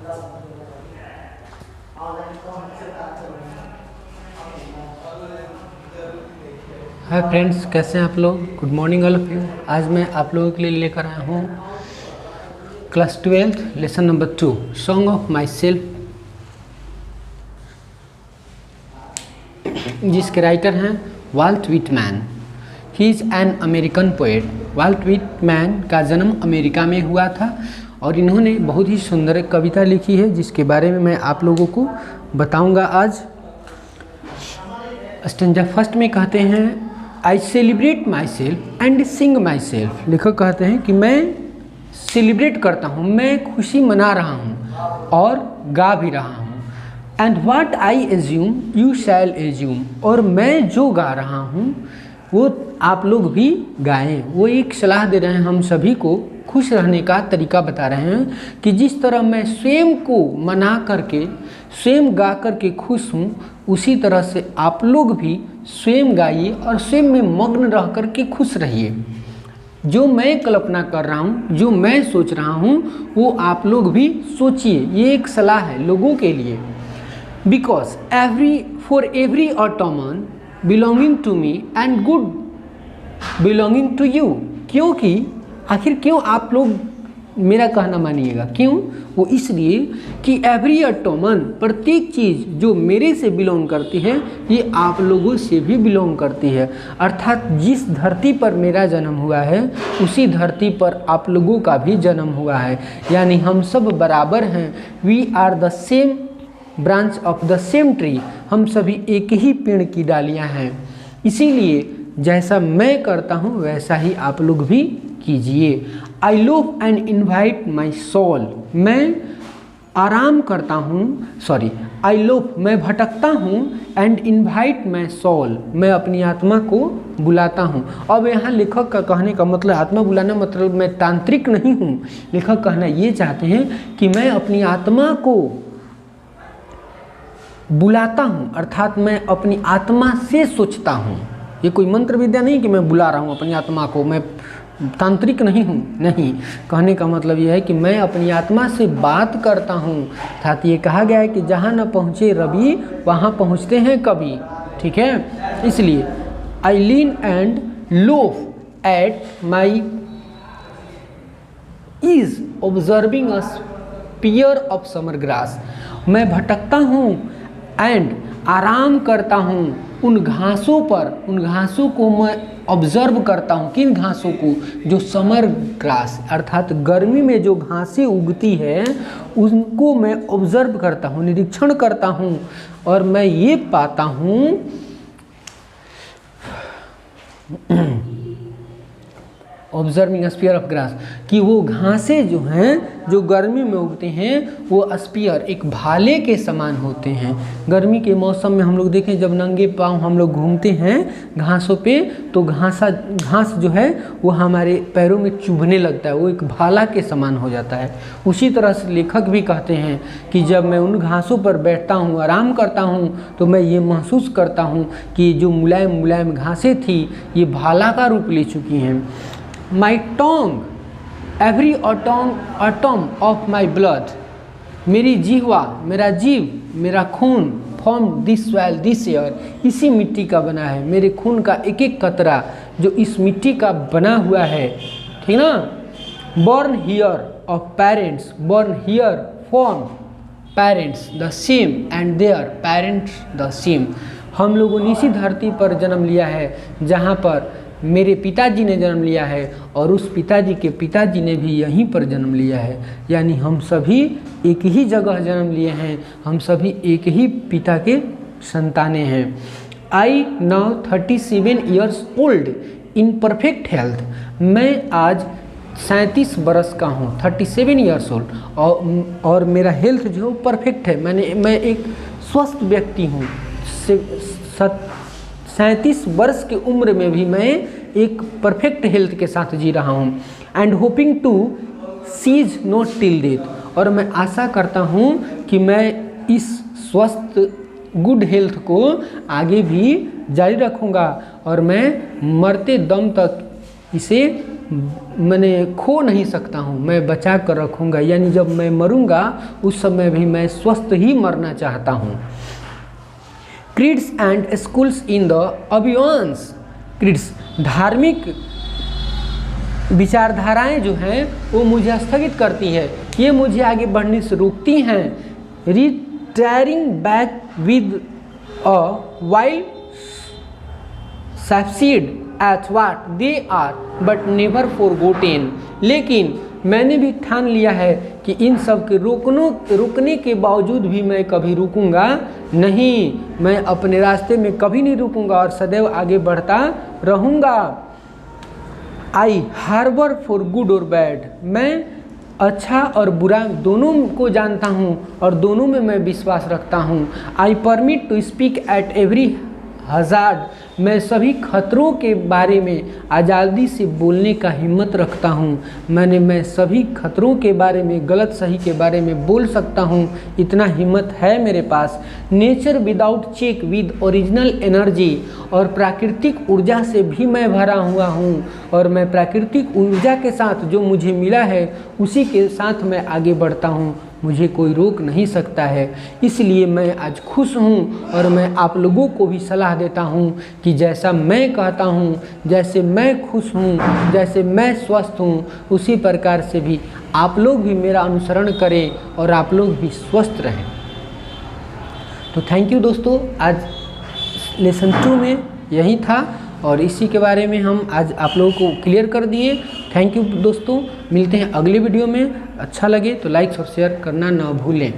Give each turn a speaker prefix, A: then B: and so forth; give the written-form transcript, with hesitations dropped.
A: Hi friends, कैसे हैं आप लोग। Good morning all of you. आज मैं आप लोगों के लिए लेकर आया हूँ class 12 lesson number 2 song of myself, जिसके राइटर हैं Walt Whitman. He is an American poet. Walt Whitman का जन्म अमेरिका में हुआ था और इन्होंने बहुत ही सुंदर कविता लिखी है, जिसके बारे में मैं आप लोगों को बताऊंगा आज। स्टेंजा फर्स्ट में कहते हैं, I celebrate my self and Singh my self. लेखक कहते हैं कि मैं सेलिब्रेट करता हूँ, मैं खुशी मना रहा हूँ और गा भी रहा हूँ। And what I assume you shall assume, और मैं जो गा रहा हूँ वो आप लोग भी गाएं। वो एक सलाह दे रहे हैं हम सभी को, खुश रहने का तरीका बता रहे हैं कि जिस तरह मैं स्वयं को मना करके स्वयं गा करके खुश हूँ, उसी तरह से आप लोग भी स्वयं गाइए और स्वयं में मग्न रह करके खुश रहिए। जो मैं कल्पना कर रहा हूँ, जो मैं सोच रहा हूँ, वो आप लोग भी सोचिए। ये एक सलाह है लोगों के लिए। Because for every atom belonging to me and good belonging to you. क्योंकि आखिर क्यों आप लोग मेरा कहना मानिएगा, क्यों? वो इसलिए कि एवरी ऑटोमन, प्रत्येक चीज़ जो मेरे से बिलोंग करती है, ये आप लोगों से भी बिलोंग करती है। अर्थात जिस धरती पर मेरा जन्म हुआ है, उसी धरती पर आप लोगों का भी जन्म हुआ है। यानी हम सब बराबर हैं। We are the same branch of the same tree. हम सभी एक ही पेड़ की डालियाँ हैं। इसीलिए जैसा मैं करता हूँ वैसा ही आप लोग भी कीजिए। I love and invite my soul. मैं आराम करता हूँ, आई लोव, मैं भटकता हूँ, एंड इन्वाइट माई सोल, मैं अपनी आत्मा को बुलाता हूँ। अब यहाँ लेखक का कहने का मतलब, आत्मा बुलाना मतलब मैं तांत्रिक नहीं हूँ। लेखक कहना ये चाहते हैं कि मैं अपनी आत्मा को बुलाता हूँ, अर्थात मैं अपनी आत्मा से सोचता हूँ। ये कोई मंत्र विद्या नहीं कि मैं बुला रहा हूँ अपनी आत्मा को, मैं तांत्रिक नहीं हूँ। नहीं, कहने का मतलब यह है कि मैं अपनी आत्मा से बात करता हूँ। अर्थात ये कहा गया है कि जहाँ न पहुँचे रवि, वहाँ पहुँचते हैं कवि। ठीक है, इसलिए I lean and loaf at my ease observing a spear of summer grass. मैं भटकता हूँ एंड आराम करता हूँ उन घासों पर। उन घासों को मैं ऑब्जर्व करता हूँ। किन घासों को? जो समर ग्रास, अर्थात गर्मी में जो घासें उगती है, उनको मैं ऑब्जर्व करता हूँ, निरीक्षण करता हूँ। और मैं ये पाता हूँ ऑब्जर्विंग स्पीयर ऑफ ग्रास, कि वो घासें जो हैं, जो गर्मी में उगते हैं, वो स्पीयर, एक भाले के समान होते हैं। गर्मी के मौसम में हम लोग देखें, जब नंगे पाँव हम लोग घूमते हैं घासों पे, तो घास जो है वो हमारे पैरों में चुभने लगता है, वो एक भाला के समान हो जाता है। उसी तरह से लेखक भी कहते हैं कि जब मैं उन घासों पर बैठता हूँ, आराम करता हूँ, तो मैं ये महसूस करता हूँ कि जो मुलायम मुलायम घासें थी, ये भाला का रूप ले चुकी हैं। My tongue, every atom of my blood, मेरी जीवा, मेरा जीव, मेरा खून, from this soil, this air, इसी मिट्टी का बना है। मेरे खून का एक एक कतरा जो इस मिट्टी का बना हुआ है, ठीक ना। born here of parents, born here from parents the same and their parents the same। हम लोगों ने इसी धरती पर जन्म लिया है जहाँ पर मेरे पिताजी ने जन्म लिया है और उस पिताजी के पिताजी ने भी यहीं पर जन्म लिया है। यानी हम सभी एक ही जगह जन्म लिए हैं, हम सभी एक ही पिता के संतानें हैं। I now 37 years old in perfect health. मैं आज 37 बरस का हूँ, 37 ईयर्स ओल्ड, और मेरा हेल्थ जो परफेक्ट है। मैं एक स्वस्थ व्यक्ति हूँ। 37 वर्ष की उम्र में भी मैं एक परफेक्ट हेल्थ के साथ जी रहा हूँ। And hoping to cease not till death, और मैं आशा करता हूँ कि मैं इस स्वस्थ गुड हेल्थ को आगे भी जारी रखूँगा और मैं मरते दम तक इसे मैंने खो नहीं सकता हूँ, मैं बचा कर रखूँगा, यानी जब मैं मरूँगा उस समय भी मैं स्वस्थ ही मरना चाहता हूँ। Creeds and schools in the abeyance. Creeds धार्मिक विचारधाराएं जो हैं वो मुझे स्थगित करती है, ये मुझे आगे बढ़ने से रोकती हैं। Retiring back with a wild succeed at what they are but never forgotten. लेकिन मैंने भी ठान लिया है कि इन सब के रुकने के बावजूद भी मैं कभी रुकूंगा नहीं, मैं अपने रास्ते में कभी नहीं रुकूंगा और सदैव आगे बढ़ता रहूँगा। आई हार्बर फॉर गुड और बैड। मैं अच्छा और बुरा दोनों को जानता हूँ और दोनों में मैं विश्वास रखता हूँ। I permit to speak at every hazard. मैं सभी खतरों के बारे में आज़ादी से बोलने का हिम्मत रखता हूँ। मैं सभी खतरों के बारे में, गलत सही के बारे में बोल सकता हूँ, इतना हिम्मत है मेरे पास। Nature without check with original energy. और प्राकृतिक ऊर्जा से भी मैं भरा हुआ हूँ और मैं प्राकृतिक ऊर्जा के साथ जो मुझे मिला है उसी के साथ मैं आगे बढ़ता हूँ, मुझे कोई रोक नहीं सकता है। इसलिए मैं आज खुश हूँ और मैं आप लोगों को भी सलाह देता हूँ कि जैसा मैं कहता हूँ, जैसे मैं खुश हूँ, जैसे मैं स्वस्थ हूँ, उसी प्रकार से भी आप लोग भी मेरा अनुसरण करें और आप लोग भी स्वस्थ रहें। तो थैंक यू दोस्तों, आज लेसन 2 में यही था और इसी के बारे में हम आज आप लोगों को क्लियर कर दिए। थैंक यू दोस्तों, मिलते हैं अगले वीडियो में। अच्छा लगे तो लाइक और शेयर करना ना भूलें।